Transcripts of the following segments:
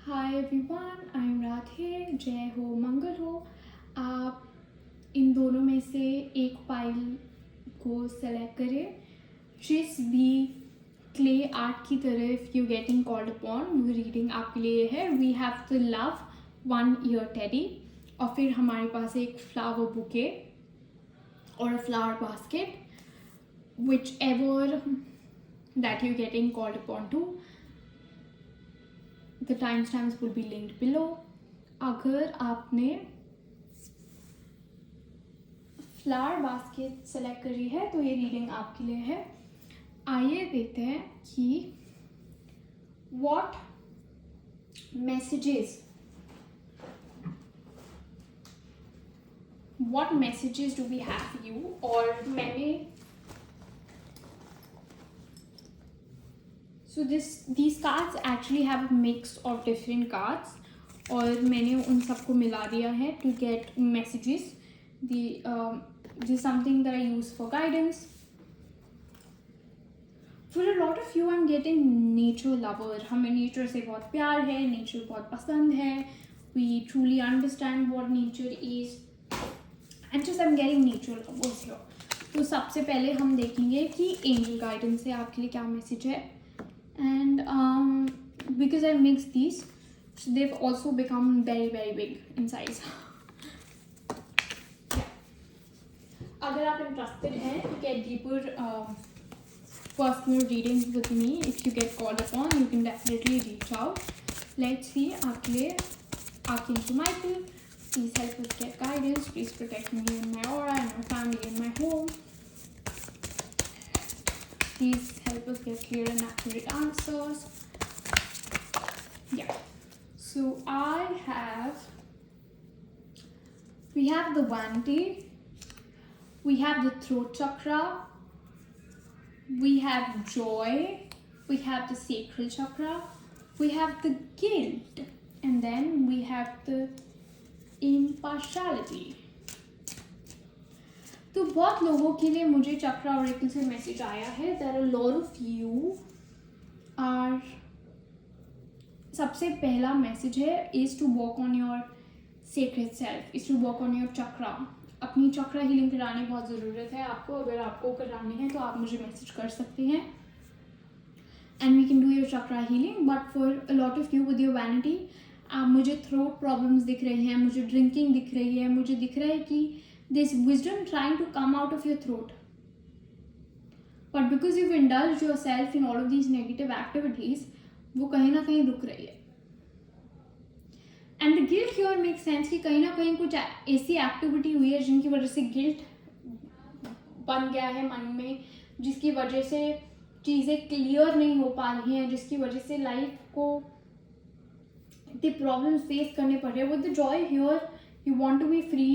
Hi everyone, I am Radhe. जय हो, मंगल हो। आप इन दोनों में से एक फाइल को सेलेक्ट करें। जिस भी क्ले आर्ट की तरफ यू गेटिंग कॉल्ड अपॉन, वो रीडिंग आपके लिए है। We have the love 1 year teddy, और फिर हमारे पास एक फ्लावर बुके और a flower basket, whichever that you getting called upon too. The timestamps will be linked below. अगर आपने फ्लावर बास्केट सेलेक्ट करी है तो ये रीडिंग आपके लिए है। आइए देखते हैं कि what messages do we have for you। और मैंने So these cards actually have a mix of different cards, और मैंने उन सबको मिला दिया है to get messages. This is something that I use for guidance. For a lot of you, I'm getting nature lover. हमें nature से बहुत प्यार है, nature बहुत पसंद है. We truly understand what nature is. And just I'm getting nature lovers here. तो सबसे पहले हम देखेंगे कि angel guidance से आपके लिए क्या मैसेज है. And because I mixed these, so they've also become very very big in size. अगर आप interested हैं to get deeper personal readings with me, if you get called upon, you can definitely reach out. Let's see आपके लिए Archangel Michael, please help us get guidance. Please protect me and my aura and my family and my home. Please help us get clear and accurate answers. Yeah. So we have the vanity, we have the throat chakra, we have joy, we have the sacral chakra, we have the guilt, and then we have the impartiality. तो बहुत लोगों के लिए मुझे चक्रा oracle से message आया है। There are lot of you are, सबसे पहला मैसेज है is to work on your sacred self, is to work on your chakra. अपनी चक्रा हीलिंग कराने बहुत ज़रूरत है आपको। अगर आपको करानी है तो आप मुझे मैसेज कर सकते हैं and we can do your chakra healing. But for a lot of you with your vanity, मुझे थ्रोट प्रॉब्लम्स दिख रही हैं, मुझे ड्रिंकिंग दिख रही है, मुझे दिख रहा है कि this wisdom trying to come out of your throat, but because you've indulged yourself in all of these negative activities, वो कहीं ना कहीं रुक रही है। And the guilt here makes sense कि कहीं ना कहीं कुछ ऐसी एक्टिविटी हुई है जिनकी वजह से गिल्ट बन गया है मन में, जिसकी वजह से चीज़ें क्लियर नहीं हो पा रही हैं, जिसकी वजह से लाइफ को इतने प्रॉब्लम्स फेस करने पड़ रहे हैं। With the joy here, you want to be free,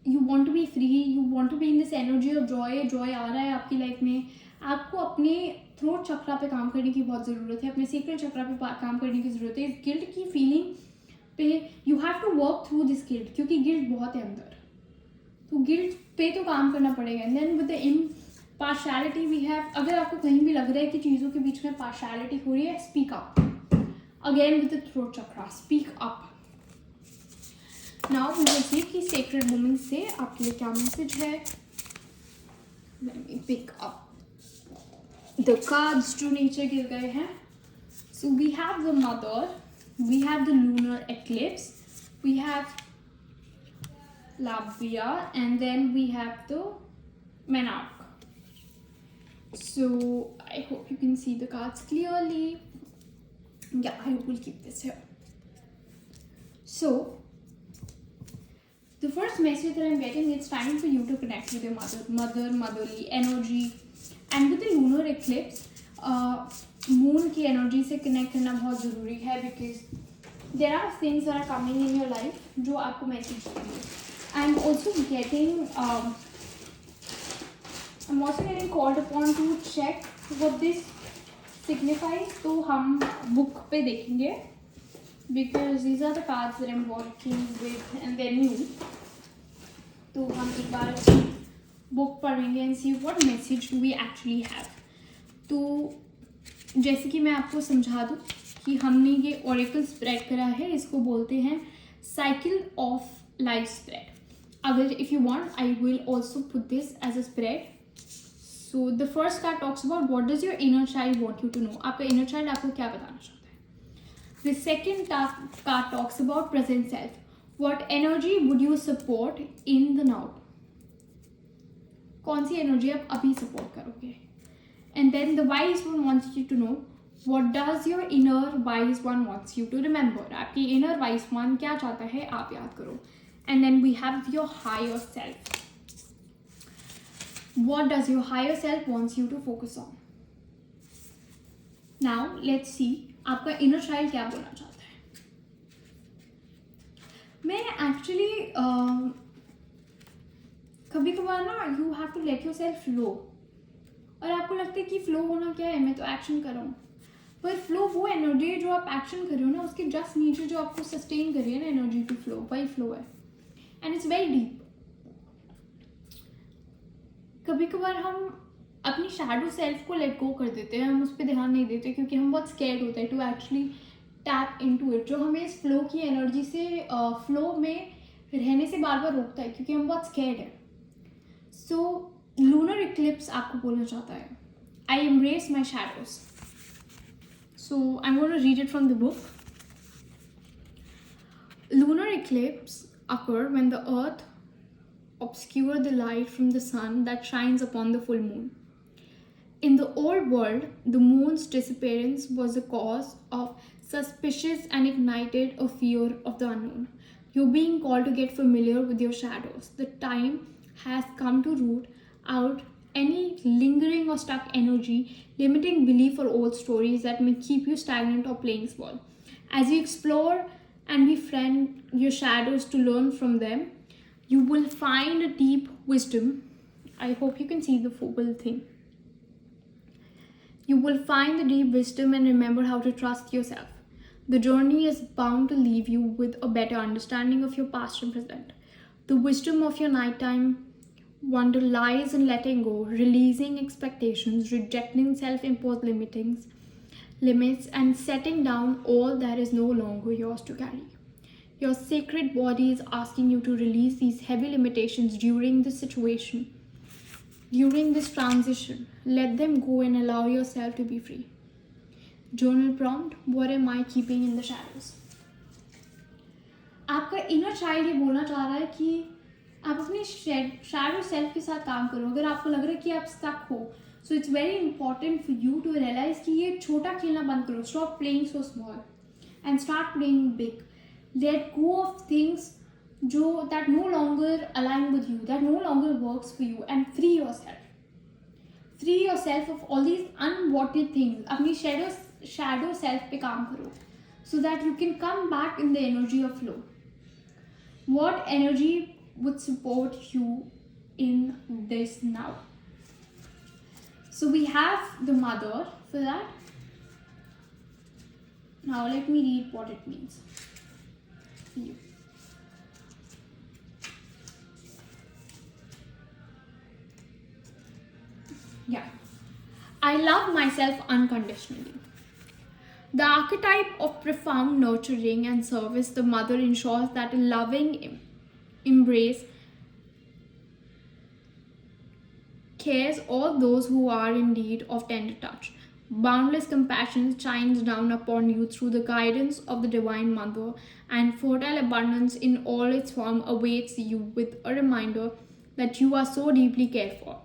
you want to be free, you want to be in this energy of joy आ रहा है आपकी लाइफ में। आपको अपने थ्रोट चक्रा पे काम करने की बहुत ज़रूरत है, अपने सेक्रेट चक्रा पे काम करने की ज़रूरत है। इस गिल्ट की फीलिंग पे you have to work through this guilt, क्योंकि गिल्ट बहुत है अंदर, तो गिल्ट पे तो काम करना पड़ेगा। And then with the impartiality we have, अगर आपको कहीं भी लग रहा है कि चीज़ों के बीच में पार्शियलिटी हो रही है, speak up again with the throat chakra, speak up. Now we will see कि सेक्रेड वुमन से आपके लिए क्या मैसेज है। Let me pick up the cards जो नीचे गिर गए हैं। So we have the mother, we have the lunar eclipse, we have Lavia, and then we have the menarche. So I hope you can see the cards clearly. या I will keep this here. So the first message that I'm getting, it's time for you to connect with your motherly energy. And with the lunar eclipse, moon की energy से connect करना बहुत ज़रूरी है, because there are things that are coming in your life जो आपको message देंगे। I'm also getting called upon to check what this signifies. तो हम book पे देखेंगे, because these are the cards that I'm working with and they're new. तो हम एक बार बुक पढ़ेंगे and see what message do we actually have. तो जैसे कि मैं आपको समझा दूँ कि हमने ये ओरेकल स्प्रेड करा है, इसको बोलते हैं साइकिल ऑफ लाइफ स्प्रेड. अगर if you want I will also put this as a spread. So the first card talks about what does your inner child want you to know. आपका inner child आपको क्या बताना चाहता है. The second card talks about present self. What energy would you support in the now. कौन सी energy आप अभी सपोर्ट करोगे. And then the wise one wants you to know what does your inner wise one wants you to remember. आपकी inner wise one क्या चाहता है आप याद करो. And then we have your higher self. What does your higher self wants you to focus on. Now let's see आपका inner child क्या बोलना चाहता है. मैं actually कभी कभार ना you have to let yourself flow. और आपको लगता है कि flow होना क्या है, मैं तो एक्शन कर रहा हूँ. पर फ्लो वो एनर्जी है जो आप एक्शन कर रहे हो ना, उसके जस्ट नीचे जो आपको सस्टेन कर रही है ना एनर्जी टू फ्लो, वही फ्लो है. And it's very deep. कभी कभार हम अपनी शैडो सेल्फ को लेट गो कर देते हैं, हम उस पर ध्यान नहीं देते क्योंकि हम बहुत स्कैर्ड होते हैं to actually tap into it, जो हमें इस फ्लो की एनर्जी से फ्लो में रहने से बार बार रोकता है क्योंकि हम बहुत स्कैर्ड है. सो लूनर इक्लिप्स आपको बोलना चाहता है I embrace my shadows. So I'm going to read it from the book. Lunar eclipse occur when the earth obscures the light from the sun that shines upon the full moon. In the old world, the moon's disappearance was the cause of suspicious and ignited a fear of the unknown. You're being called to get familiar with your shadows. The time has come to root out any lingering or stuck energy, limiting belief or old stories that may keep you stagnant or playing small. As you explore and befriend your shadows to learn from them, you will find a deep wisdom. I hope you can see the full thing. You will find the deep wisdom and remember how to trust yourself. The journey is bound to leave you with a better understanding of your past and present. The wisdom of your nighttime wonder lies in letting go, releasing expectations, rejecting self-imposed limits, and setting down all that is no longer yours to carry. Your sacred body is asking you to release these heavy limitations during this situation, during this transition. Let them go and allow yourself to be free. Journal prompt: what am I keeping in the shadows? आपका inner child ये बोलना चाह रहा है कि आप अपने shadow self के साथ काम करो. अगर आपको लग रहा है कि आप स्टक हो, so it's very important for you to realise कि ये छोटा खेलना बंद करो. Stop playing so small and start playing big. Let go of things जो that no longer align with you, that no longer works for you, and free yourself. Free yourself of all these unwanted things. अपनी shadow self पे काम करो so that you can come back in the energy of flow. What energy would support you in this now. So we have the mother for that. Now let me read what it means for you. Yeah. I love myself unconditionally. The archetype of profound nurturing and service, the mother ensures that a loving embrace cares all those who are in need of tender touch. Boundless compassion shines down upon you through the guidance of the Divine Mother, and fertile abundance in all its form awaits you with a reminder that you are so deeply cared for.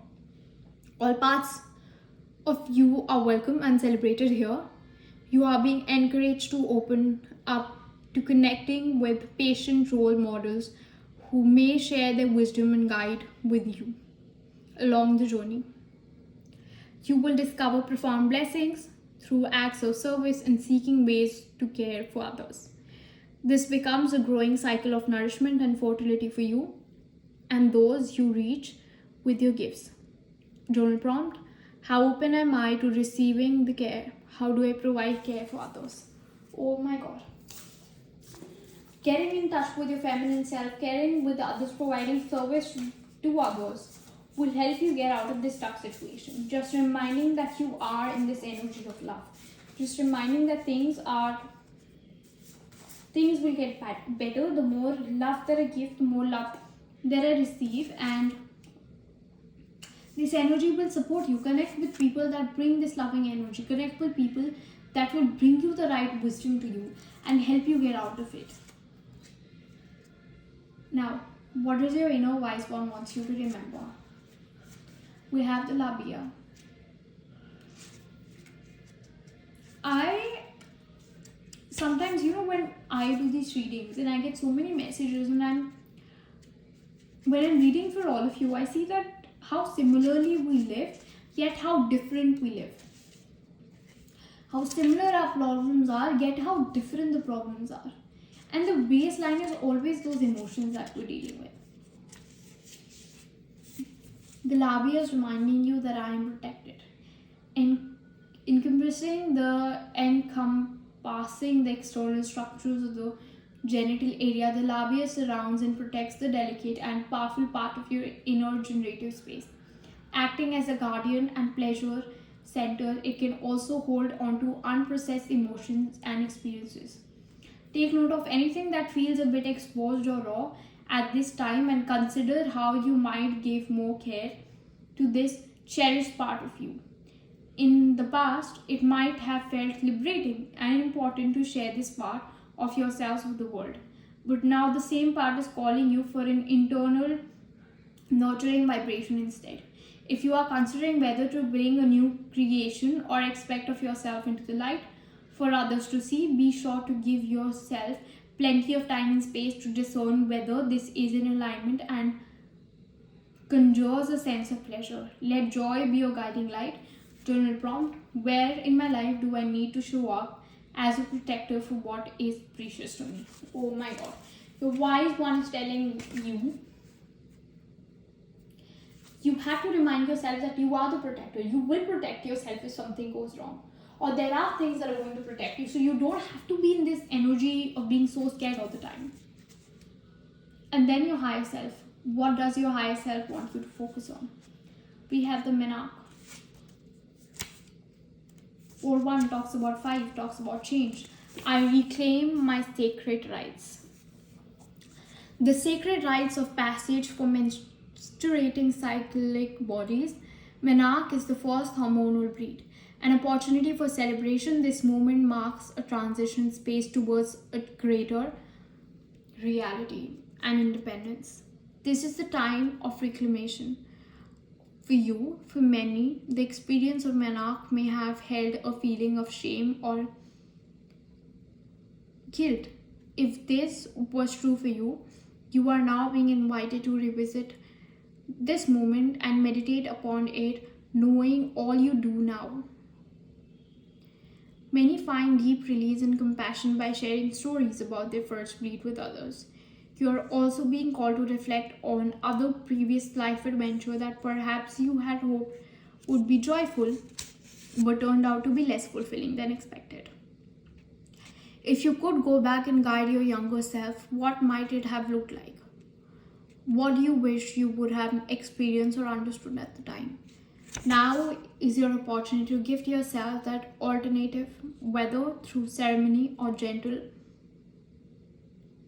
All parts of you are welcome and celebrated here. You are being encouraged to open up to connecting with patient role models who may share their wisdom and guide with you along the journey. You will discover profound blessings through acts of service and seeking ways to care for others. This becomes a growing cycle of nourishment and fertility for you and those you reach with your gifts. Journal prompt: how open am I to receiving the care? How do I provide care for others? Oh my God. Getting in touch with your feminine self, caring with others, providing service to others will help you get out of this stuck situation. Just reminding that you are in this energy of love. just reminding that things will get better. The more love that I give, the more love that I receive, and this energy will support you. Connect with people that bring this loving energy. Connect with people that will bring you the right wisdom to you and help you get out of it. Now, what does your inner wise one wants you to remember? We have the liye. I sometimes, when I do these readings and I get so many messages, and when I'm reading for all of you, I see that how similarly we live, yet how different we live. How similar our problems are, yet how different the problems are. And the baseline is always those emotions that we're dealing with. The liye is reminding you that I am protected. Encompassing the external structures of the genital area, the liye surrounds and protects the delicate and powerful part of your inner generative space. Acting as a guardian and pleasure center, it can also hold on to unprocessed emotions and experiences. Take note of anything that feels a bit exposed or raw at this time, and consider how you might give more care to this cherished part of you. In the past, it might have felt liberating and important to share this part of yourselves with the world. But now the same part is calling you for an internal, nurturing vibration instead. If you are considering whether to bring a new creation or aspect of yourself into the light for others to see, be sure to give yourself plenty of time and space to discern whether this is in alignment and conjures a sense of pleasure. Let joy be your guiding light. Journal prompt: where in my life do I need to show up as a protector for what is precious to me? Oh my god. The wise one is telling you have to remind yourself that you are the protector. You will protect yourself if something goes wrong, or there are things that are going to protect you, so you don't have to be in this energy of being so scared all the time. And then your higher self. What does your higher self want you to focus on? We have the mila. 4-1 talks about 5, talks about change. I reclaim my sacred rights. The sacred rites of passage for menstruating cyclic bodies. Menarche is the first hormonal bleed. An opportunity for celebration, this moment marks a transition space towards a greater reality and independence. This is the time of reclamation. For you, for many, the experience of menarche may have held a feeling of shame or guilt. If this was true for you, you are now being invited to revisit this moment and meditate upon it, knowing all you do now. Many find deep release and compassion by sharing stories about their first bleed with others. You are also being called to reflect on other previous life adventure that perhaps you had hoped would be joyful, but turned out to be less fulfilling than expected. If you could go back and guide your younger self, what might it have looked like? What do you wish you would have experienced or understood at the time? Now is your opportunity to gift yourself that alternative, whether through ceremony or gentle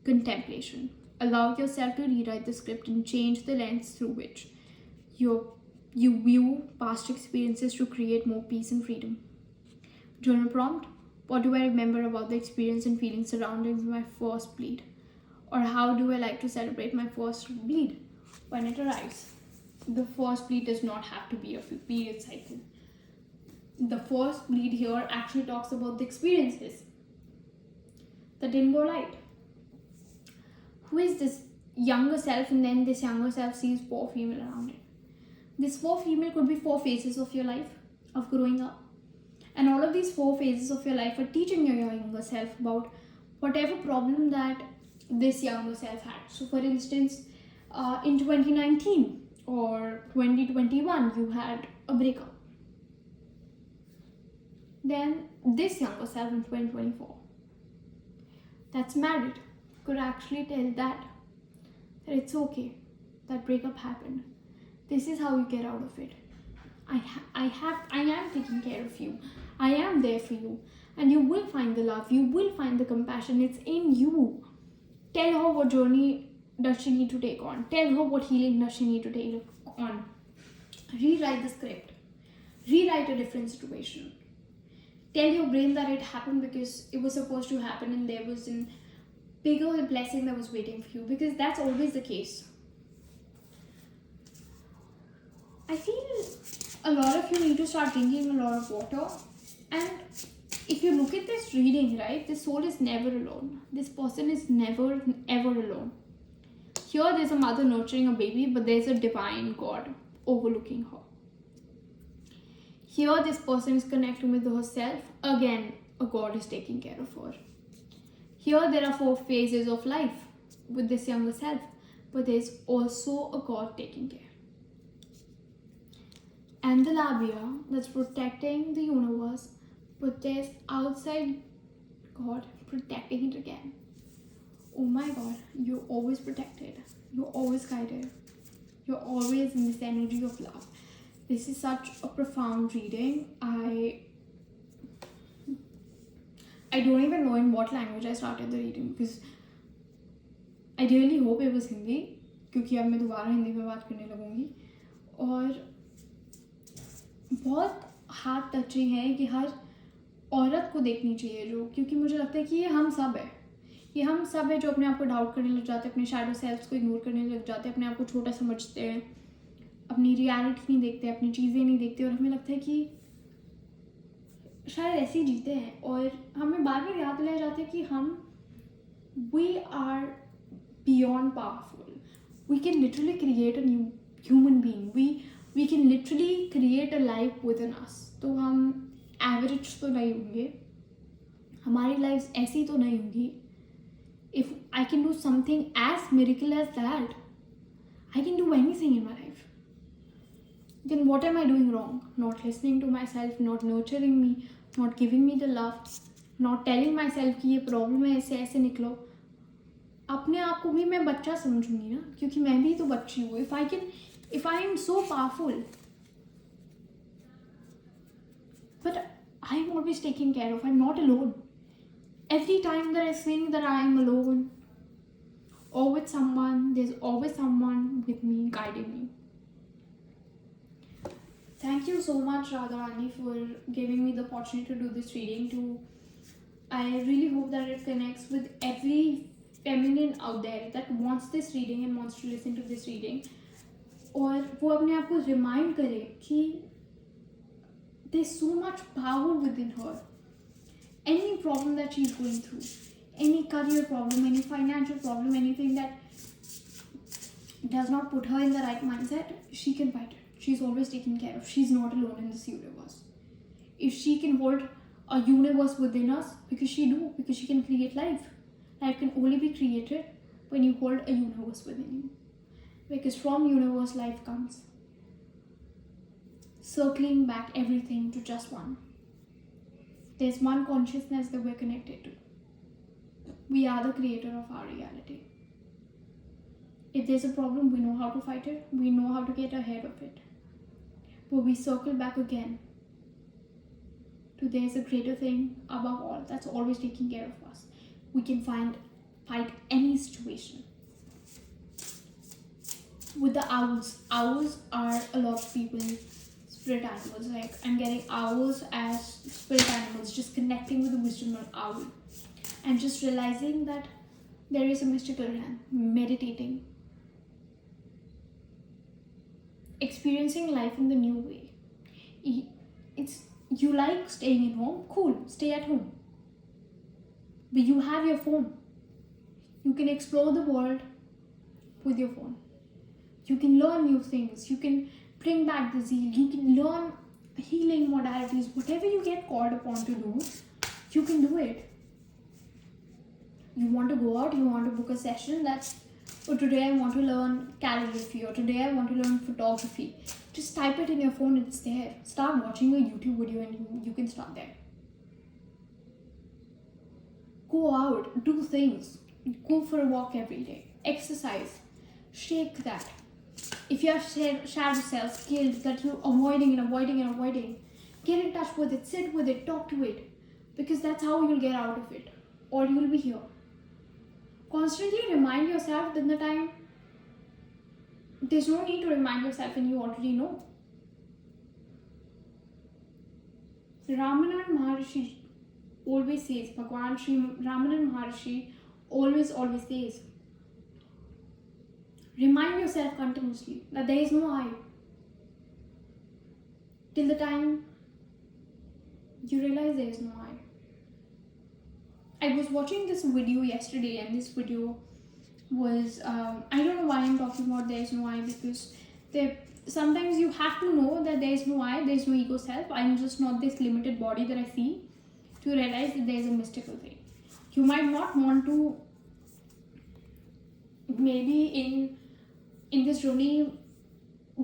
contemplation. Allow yourself to rewrite the script and change the lens through which you view past experiences to create more peace and freedom. Journal prompt: what do I remember about the experience and feelings surrounding my first bleed? Or how do I like to celebrate my first bleed when it arrives? The first bleed does not have to be a period cycle. The first bleed here actually talks about the experiences that didn't go right. Who is this younger self? And then this younger self sees 4 female around it. This 4 female could be 4 phases of your life of growing up. And all of these 4 phases of your life are teaching your younger self about whatever problem that this younger self had. So for instance, in 2019 or 2021, you had a breakup. Then this younger self in 2024 that's married could actually tell that it's okay, that breakup happened. This is how you get out of it. I am taking care of you. I am there for you. And you will find the love. You will find the compassion. It's in you. Tell her what journey does she need to take on. Tell her what healing does she need to take on. Rewrite the script. Rewrite a different situation. Tell your brain that it happened because it was supposed to happen and there was a bigger blessing that was waiting for you, because that's always the case. I feel a lot of you need to start drinking a lot of water. And if you look at this reading, right, this soul is never alone. This person is never, ever alone. Here there's a mother nurturing a baby, but there's a divine God overlooking her. Here this person is connecting with herself. Again, a God is taking care of her. Here there are 4 phases of life with this younger self, but there's also a God taking care. And the labia that's protecting the universe, but there's outside God protecting it again. Oh my God, you're always protected. You're always guided. You're always in this energy of love. This is such a profound reading. I don't even know in what language I started the reading, because I really hope it was Hindi, क्योंकि अब मैं दोबारा हिंदी में बात करने लगूंगी. और बहुत heart touching है कि हर औरत को देखनी चाहिए जो, क्योंकि मुझे लगता है कि ये हम सब है. ये हम सब है जो अपने आप को डाउट करने लग जाते हैं, अपने शैडो सेल्फ्स को इग्नोर करने लग जाते हैं, अपने आप को छोटा समझते हैं, अपनी रियलिटी नहीं देखते, अपनी चीज़ें नहीं देखते, और हमें लगता है कि शायद ऐसे ही जीते हैं. और हमें बार बार याद दिलाया जाता है कि हम we are beyond powerful. We can literally create a new human being. We can literally create a life within us. तो हम एवरेज तो नहीं होंगे, हमारी लाइफ ऐसी तो नहीं होगी. If I can do something as miracle as that, I can do anything in my life. Then what am I doing wrong? Not listening to myself, not nurturing me, not giving me the love, not telling myself कि ये problem है, ऐसे ऐसे निकलो. अपने आप को भी मैं बच्चा समझूंगी ना, क्योंकि मैं भी तो बच्ची हूँ. If I am so powerful, but I am always taken care of. I'm not alone. Every time that I think that I am alone or with someone, there's always someone with me guiding me. Thank you so much, Radharani, for giving me the opportunity to do this reading. I really hope that it connects with every feminine out there that wants this reading and wants to listen to this reading. और वो अपने आप को remind करे कि there's so much power within her. Any problem that she's going through, any career problem, any financial problem, anything that does not put her in the right mindset, she can fight it. She's always taken care of. She's not alone in this universe. If she can hold a universe within us, because she can create life. Life can only be created when you hold a universe within you. Because from universe, life comes. Circling back everything to just one. There's one consciousness that we're connected to. We are the creator of our reality. If there's a problem, we know how to fight it. We know how to get ahead of it. But we circle back again to there's a greater thing above all that's always taking care of us. We can fight any situation. With the owls are a lot of people's spirit animals. Like, I'm getting owls as spirit animals, just connecting with the wisdom of owl and just realizing that there is a mystical realm, meditating, experiencing life in the new way. You like staying at home? Cool, stay at home. But you have your phone. You can explore the world with your phone. You can learn new things. You can bring back the zeal. You can learn healing modalities. Whatever you get called upon to do, you can do it. You want to go out, you want to book a session, today I want to learn calligraphy, or today I want to learn photography. Just type it in your phone, it's there. Start watching a YouTube video and you can start there. Go out, do things. Go for a walk every day. Exercise. Shake that. if you have shadow self, guilt that you're avoiding, get in touch with it, sit with it, talk to it, because that's how you'll get out of it, or you'll be here. Constantly remind yourself that the time, there's no need to remind yourself when you already know. Ramanan Maharshi always says, Bhagwan Sri Ramanan Maharshi always says, remind yourself continuously that there is no I. Till the time you realize there is no I. I was watching this video yesterday, and this video was, I don't know why I'm talking about there is no I, because sometimes you have to know that there is no I, there is no ego self. I'm just not this limited body that I see, to realize that there is a mystical thing. You might not want to, maybe in this journey,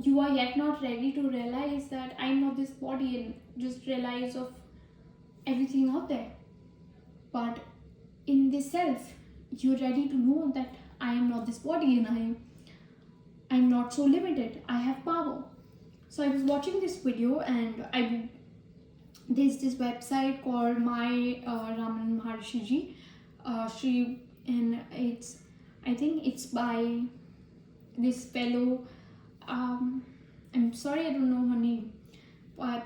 you are yet not ready to realize that I'm not this body, and just realize of everything out there. But in this self, you're ready to know that I am not this body, and I'm not so limited. I have power. So I was watching this video, and there's this website called My Ramanan Maharshi Ji, and I think it's by this fellow. I'm sorry, I don't know her name, but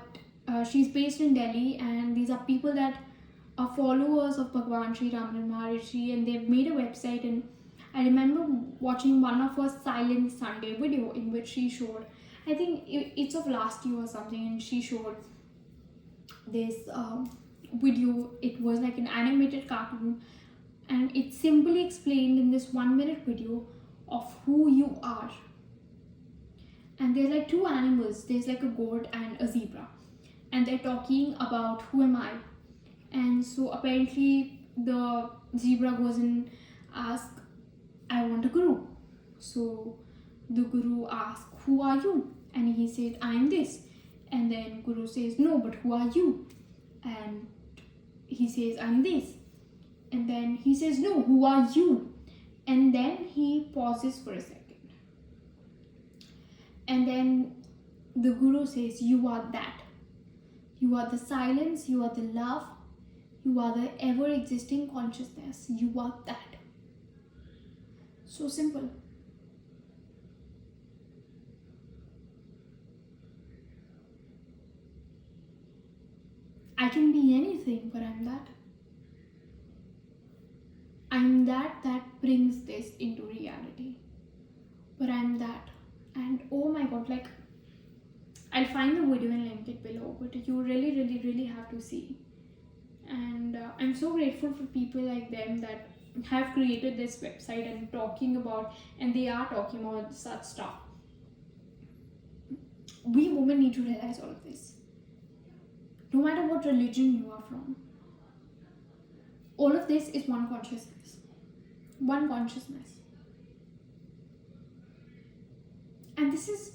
she's based in Delhi, and these are people that are followers of Bhagwan Sri Ramanan Maharshi, and they've made a website. And I remember watching one of her Silent Sunday video, in which she showed, I think it's of last year or something, and she showed this video. It was like an animated cartoon, and it simply explained in this 1 minute video of who you are. And there's like two animals, there's like a goat and a zebra, and they're talking about who am I. And so apparently the zebra goes and asks, I want a guru. So the guru asks, who are you? And he said, I am this. And then guru says, no, but who are you? And he says, I'm this. And then he says, no, who are you? And then he pauses for a second. And then the guru says, you are that. You are the silence, you are the love, you are the ever-existing consciousness. You are that. So simple. I can be anything, but I'm that. I'm that brings this into reality. But I'm that. And oh my god, like, I'll find the video and link it below, but you really have to see. And I'm so grateful for people like them that have created this website and talking about, and they are talking about such stuff. We women need to realize all of this. No matter what religion you are from, all of this is one consciousness. One consciousness. And this is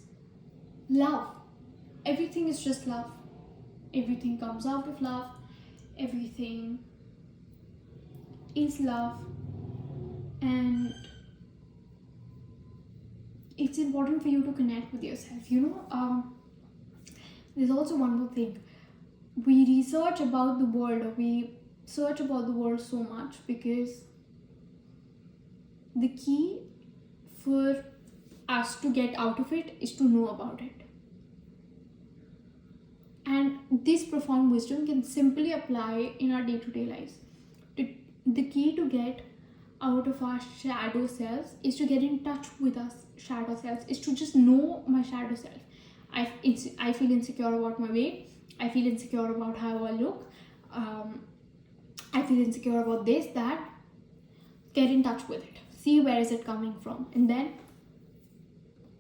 love. Everything is just love. Everything comes out of love. Everything is love. And it's important for you to connect with yourself. There's also one more thing. We research about the world, or we search about the world so much because the key for us to get out of it is to know about it. And this profound wisdom can simply apply in our day-to-day lives. The key to get out of our shadow selves is to get in touch with our shadow selves, is to just know my shadow self. I feel insecure about my weight. I feel insecure about how I look. I feel insecure about this, that. Get in touch with it. See where is it coming from. And then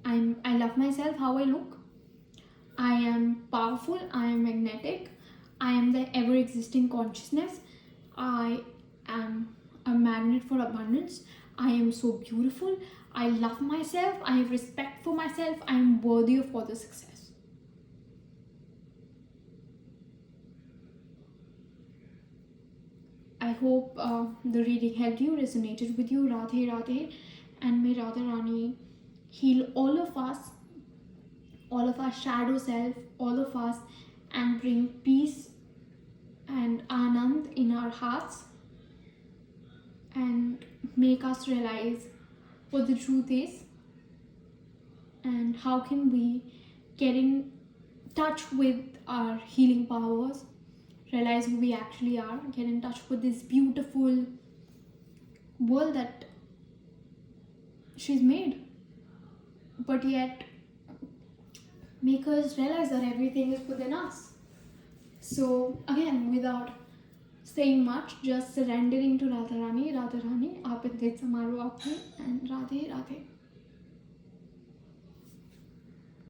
I love myself how I look. I am powerful. I am magnetic. I am the ever-existing consciousness. I am a magnet for abundance. I am so beautiful. I love myself. I have respect for myself. I am worthy of further success. I hope the reading helped you, resonated with you. Radhe Radhe, and may Radha Rani heal all of us all of our shadow self, all of us, and bring peace and anand in our hearts, and make us realize what the truth is, and how can we get in touch with our healing powers, realize who we actually are, get in touch with this beautiful world that she's made, but yet make us realize that everything is within us. So again, without saying much, just surrendering to Radharani. Radharani, aap in समारो आपने, and Radhe Radhe.